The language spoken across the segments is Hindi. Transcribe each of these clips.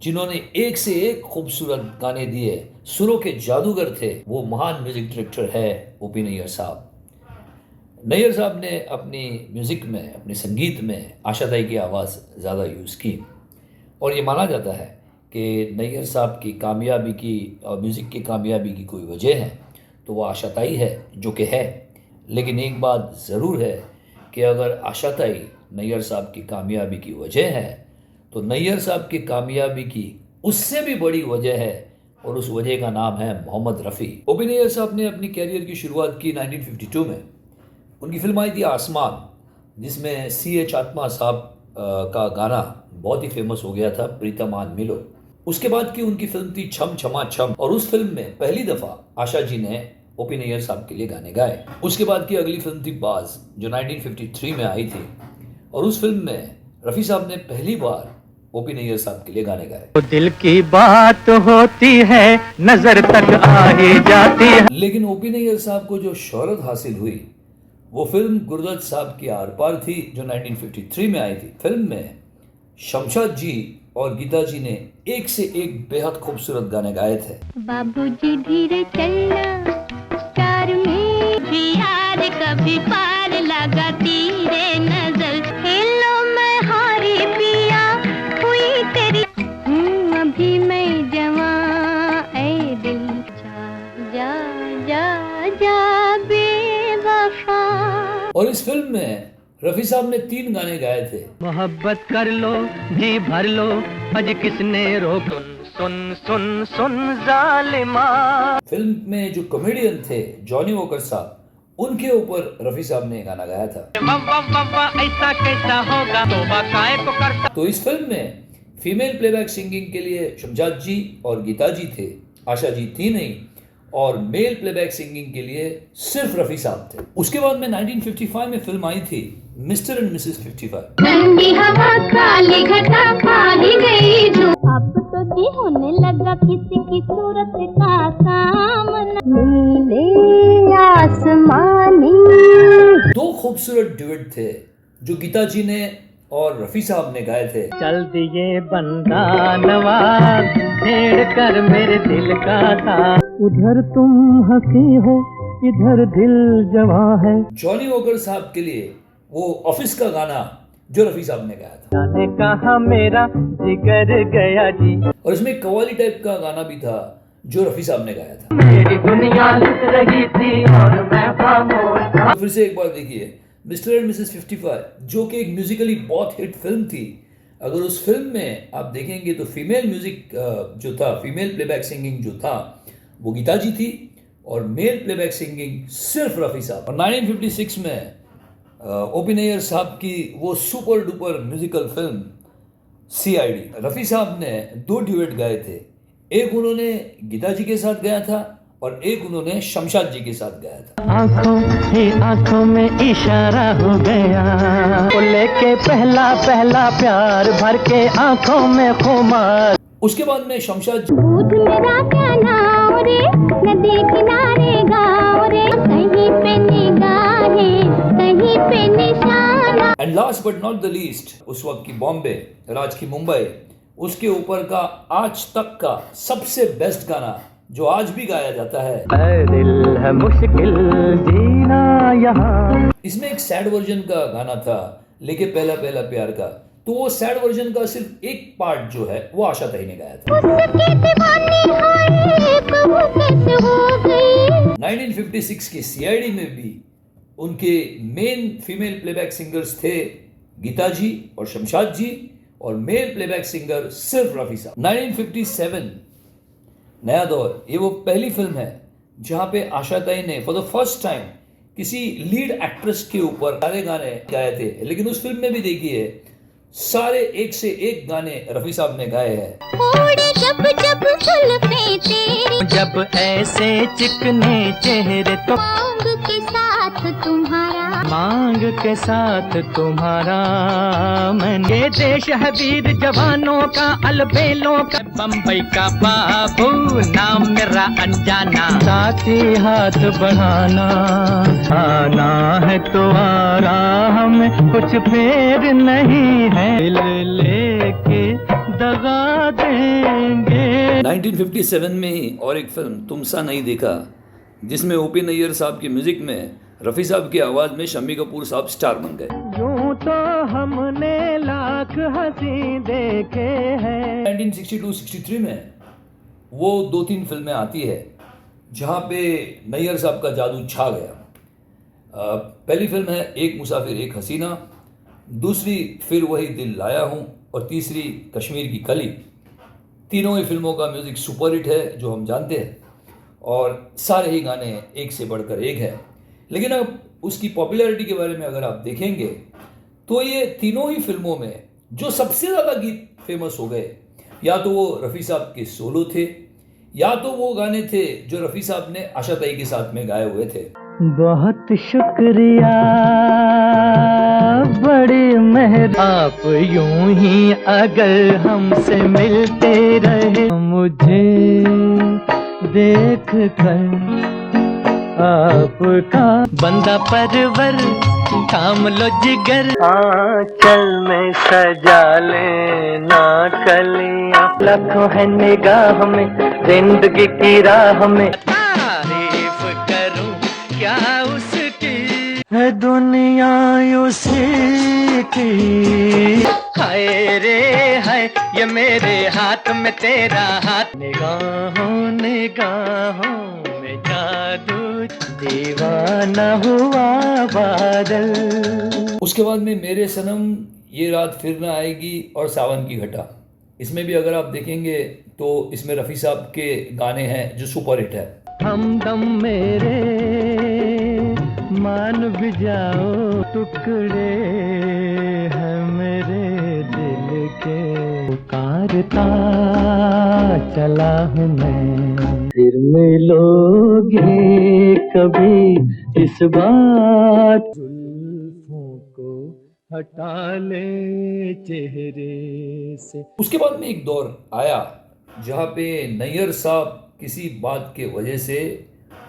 जिन्होंने एक से एक खूबसूरत गाने दिए, सुरों के जादूगर थे, वो महान म्यूजिक डायरेक्टर है ओपी नैयर साहब। नैयर साहब ने अपनी म्यूज़िक में, अपने संगीत में आशाताई की आवाज़ ज़्यादा यूज़ की और ये माना जाता है कि नैयर साहब की कामयाबी की और म्यूज़िक की कामयाबी की कोई वजह है तो वो आशाताई है, जो कि है। लेकिन एक बात ज़रूर है कि अगर आशाताई नैयर साहब की कामयाबी की वजह है तो नैयर साहब की कामयाबी की उससे भी बड़ी वजह है और उस वजह का नाम है मोहम्मद रफ़ी। ओपी नैयर साहब ने अपनी कैरियर की शुरुआत की 1952 में। उनकी फिल्म आई थी आसमान, जिसमें C.H. आत्मा साहब का गाना बहुत ही फेमस हो गया था, प्रीतम आन मिलो। उसके बाद की उनकी फिल्म थी छम छमा छम और उस फिल्म में पहली दफ़ा आशा जी ने ओपी नैयर साहब के लिए गाने गाए। उसके बाद की अगली फिल्म थी बाज, जो 1953 में आई थी और उस फिल्म में रफ़ी साहब ने पहली बार ओपी नैयर साहब के लिए गाने गाए। तो दिल की बात होती है, नजर तक आ ही जाती है। लेकिन ओपी नैयर साहब को जो शोहरत हासिल हुई वो फिल्म गुरदत साहब की आर पार थी, जो 1953 में आई थी। फिल्म में शमशाद जी और गीता जी ने एक से एक बेहद खूबसूरत गाने गाए थे। बाबूजी धीरे चलना, कार में भी यार कभी पार लगाती रे नजर। हेलो मैं हारी पिया हुई तेरी, अभी मैं जवां ऐ दिल, जा जा जा बेवफा। और इस फिल्म में रफ़ी साहब ने 3 गाने गाए थे। मोहब्बत कर लो, जी भर लो, अज किसने रोक। सुन सुन सुन जालिमा। फिल्म में जो कॉमेडियन थे जॉनी वॉकर साहब, उनके ऊपर रफ़ी साहब ने गाना गाया था। ऐसा कैसा होगा, तौबा काहे को करता। तो इस फिल्म में फीमेल प्लेबैक सिंगिंग के लिए शमशाद जी और गीता जी थे, आशा जी थी नहीं, और मेल प्लेबैक सिंगिंग के लिए सिर्फ रफ़ी साहब थे। उसके बाद में 1955 में फिल्म आई थी मिस्टर एंड मिसेस 55। ठंडी हवा काली घटा पाली गई जो, अब तो जी होने लगा किसी की सूरत का सामना। नीले आसमानी। 2 खूबसूरत ड्यूएट थे जो गीता जी ने और रफ़ी साहब ने गाए थे। चल दिए बंदा नवाज, छेड़ कर मेरे दिल का था। उधर तुम हंसी हो, इधर दिल जवां है। जॉनी वॉकर साहब के लिए वो ऑफिस का गाना जो रफ़ी साहब ने गाया था, जाने कहा मेरा जिगर गया जी। और इसमें कव्वाली टाइप का गाना भी था जो रफ़ी साहब ने गाया था। मेरी दुनिया लुट रही थी और मैं खामोश था। तो फिर से एक बार देखिए, मिस्टर एंड मिसेस 55 जो कि एक म्यूजिकली बहुत हिट फिल्म थी। अगर उस फिल्म में आप देखेंगे तो फीमेल म्यूजिक जो था, फीमेल प्लेबैक सिंगिंग जो था, वो गीता जी थी और मेल प्लेबैक सिंगिंग सिर्फ रफ़ी साहब। और 1956 में ओपी नैयर साहब की वो super duper musical film CID, Rafi साहब ने 2 ड्यूएट गाए थे। एक उन्होंने गीता जी के साथ गाया था और एक उन्होंने शमशाद जी के साथ गाया था। आंखों ही आंखों में इशारा हो गया, वो लेके पहला पहला प्यार भर के आंखों में खुमार। उसके बाद में शमशाद दूध मेरा क्या नाम रे, नदी किनारे गाँव रे, कहीं पे निगाहें कहीं पे निशाना। And last but not the least, उस वक्त की बॉम्बे, राज की मुंबई, उसके ऊपर का आज तक का सबसे बेस्ट गाना जो आज भी गाया जाता है। दिल है मुश्किल जीना यहाँ। इसमें एक सैड वर्जन का गाना था, लेके पहला पहला प्यार का, तो वो सैड वर्जन का सिर्फ एक पार्ट जो है वो आशाताई ने गाया था। उसके दीवाने हाय कब कैसे हो गई। 1956 की CID में भी उनके मेन फीमेल प्लेबैक सिंगर्स थे गीता जी और शमशाद जी, और मेल प्लेबैक सिंगर सिर्फ रफ़ी साहब। 1957 नया दौर, ये वो पहली फिल्म है जहां पे आशाताई ने फॉर द फर्स्ट टाइम किसी लीड एक्ट्रेस के ऊपर सारे गाने गाए थे। लेकिन उस फिल्म में भी देखिए, सारे एक से एक गाने रफ़ी साहब ने गाए हैं। ओड़े जब जब जुल्फें तेरी, जब ऐसे चिकने चेहरे तो मांग के साथ तुम्हारा, मांग के साथ तुम्हारा। मन ये देश है वीर जवानों का, अलबेलों का, बम्बई का बाबू, नाम मेरा अनजाना। साथी हाथ बढ़ाना, आना है तो आराम, कुछ फेर नहीं है। दिल लेके दगा देंगे। 1957 में ही और एक फिल्म तुम सा नहीं देखा, जिसमें ओपी नैयर साहब की म्यूजिक में रफ़ी साहब की आवाज़ में शम्मी कपूर साहब स्टार बन गए। यूं तो हमने लाख हंसी देखे हैं। 1962-63 में वो 2-3 फिल्में आती है जहाँ पे नैयर साहब का जादू छा गया। पहली फिल्म है एक मुसाफिर एक हसीना, दूसरी फिर वही दिल लाया हूँ और तीसरी कश्मीर की कली। तीनों ही फिल्मों का म्यूज़िक सुपरहिट है जो हम जानते हैं, और सारे ही गाने एक से बढ़कर एक है। लेकिन अब उसकी पॉपुलैरिटी के बारे में अगर आप देखेंगे तो ये तीनों ही फिल्मों में जो सबसे ज़्यादा गीत फेमस हो गए, या तो वो रफ़ी साहब के सोलो थे, या तो वो गाने थे जो रफ़ी साहब ने आशा ताई के साथ में गाए हुए थे। बहुत शुक्रिया बड़ी मेहर, आप यूं ही अगर हमसे मिलते रहे, मुझे देख कर आपका बंदा परवर थाम लो जिगर, आंचल में सजा लेना कलियां, लाखों है निगाह में जिंदगी की राह में, तारीफ करूं क्या उसकी है दुनिया उसी की। हाय रे हाय ये मेरे हाथ में तेरा हाथ, निगाहों निगाहों में जादू, दीवाना हुआ बादल। उसके बाद में मेरे सनम, ये रात फिर ना आएगी और सावन की घटा। इसमें भी अगर आप देखेंगे तो इसमें रफ़ी साहब के गाने हैं जो सुपरहिट है। हमदम मेरे मान भी जाओ, टुकड़े हैं मेरे दिल के, पुकारता चला हूँ मैं, फिर मिलोगे कभी इस बात, जुल्फों को हटा ले चेहरे से। उसके बाद में एक दौर आया जहाँ पे नैयर साहब किसी बात के वजह से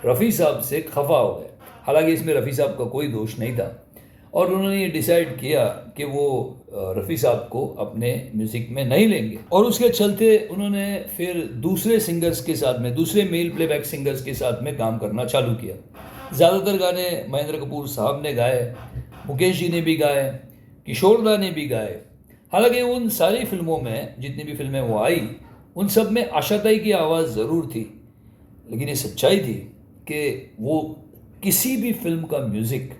रफ़ी साहब से खफा हो गए। हालांकि इसमें रफ़ी साहब का कोई दोष नहीं था, और उन्होंने ये डिसाइड किया कि वो रफ़ी साहब को अपने म्यूज़िक में नहीं लेंगे, और उसके चलते उन्होंने फिर दूसरे सिंगर्स के साथ में, दूसरे मेल प्लेबैक सिंगर्स के साथ में काम करना चालू किया। ज़्यादातर गाने महेंद्र कपूर साहब ने गाए, मुकेश जी ने भी गाए, किशोरदा ने भी गाए। हालांकि उन सारी फिल्मों में, जितनी भी फिल्में वो आई, उन सब में आशा ताई की आवाज़ ज़रूर थी, लेकिन ये सच्चाई थी कि वो किसी भी फिल्म का म्यूज़िक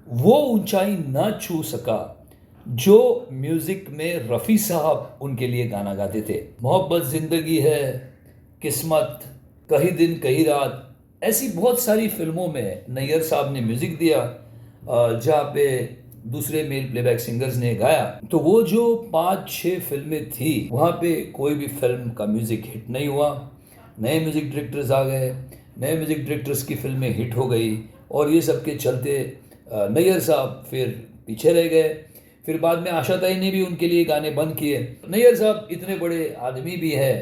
वो ऊंचाई ना छू सका जो म्यूज़िक में रफ़ी साहब उनके लिए गाना गाते थे। मोहब्बत ज़िंदगी है, किस्मत, कहीं दिन कहीं रात, ऐसी बहुत सारी फिल्मों में नैयर साहब ने म्यूज़िक दिया जहाँ पे दूसरे मेल प्लेबैक सिंगर्स ने गाया। तो वो जो 5-6 फिल्में थी, वहाँ पे कोई भी फिल्म का म्यूज़िक हिट नहीं हुआ। नए म्यूज़िक डायरेक्टर्स आ गए, नए म्यूज़िक डायरेक्टर्स की फिल्में हिट हो गई, और ये सब के चलते नैयर साहब फिर पीछे रह गए। फिर बाद में आशा ताई ने भी उनके लिए गाने बंद किए। नैयर साहब इतने बड़े आदमी भी है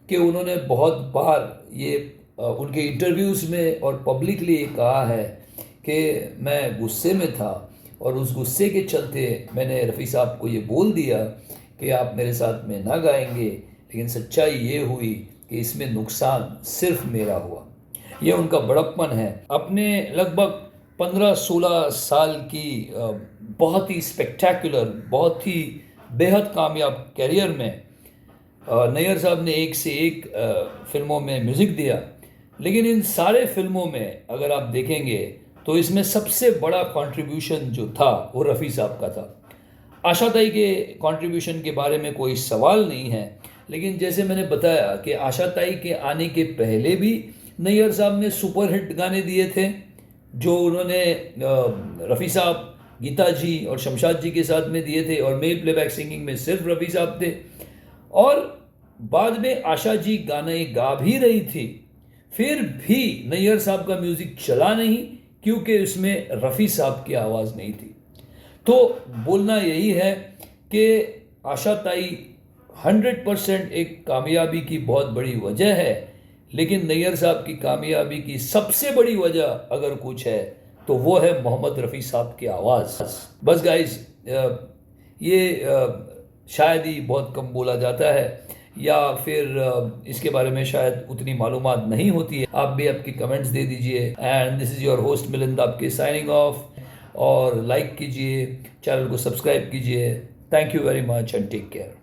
कि उन्होंने बहुत बार ये उनके इंटरव्यूज़ में और पब्लिकली कहा है कि मैं गुस्से में था, और उस गुस्से के चलते मैंने रफ़ी साहब को ये बोल दिया कि आप मेरे साथ में ना गाएंगे, लेकिन सच्चाई ये हुई कि इसमें नुकसान सिर्फ मेरा हुआ। ये उनका बड़प्पन है। अपने लगभग 15-16 साल की बहुत ही स्पेक्टेकुलर, बहुत ही बेहद कामयाब कैरियर में नैयर साहब ने एक से एक फिल्मों में म्यूज़िक दिया। लेकिन इन सारे फिल्मों में अगर आप देखेंगे तो इसमें सबसे बड़ा कंट्रीब्यूशन जो था वो रफ़ी साहब का था। आशा ताई के कंट्रीब्यूशन के बारे में कोई सवाल नहीं है, लेकिन जैसे मैंने बताया कि आशा ताई के आने के पहले भी नैयर साहब ने सुपरहिट गाने दिए थे, जो उन्होंने रफ़ी साहब, गीता जी और शमशाद जी के साथ में दिए थे, और मेल प्लेबैक सिंगिंग में सिर्फ रफ़ी साहब थे। और बाद में आशा जी गाने गा भी रही थी, फिर भी नैयर साहब का म्यूज़िक चला नहीं, क्योंकि उसमें रफ़ी साहब की आवाज़ नहीं थी। तो बोलना यही है कि आशा ताई 100% एक कामयाबी की बहुत बड़ी वजह है, लेकिन नैयर साहब की कामयाबी की सबसे बड़ी वजह अगर कुछ है तो वो है मोहम्मद रफ़ी साहब की आवाज़। बस गाइस, ये शायद ही बहुत कम बोला जाता है, या फिर इसके बारे में शायद उतनी मालूमात नहीं होती है। आप भी आपकी कमेंट्स दे दीजिए। And this is your host Milind आपके साइनिंग ऑफ। और लाइक कीजिए, चैनल को सब्सक्राइब कीजिए। Thank you very much and take care.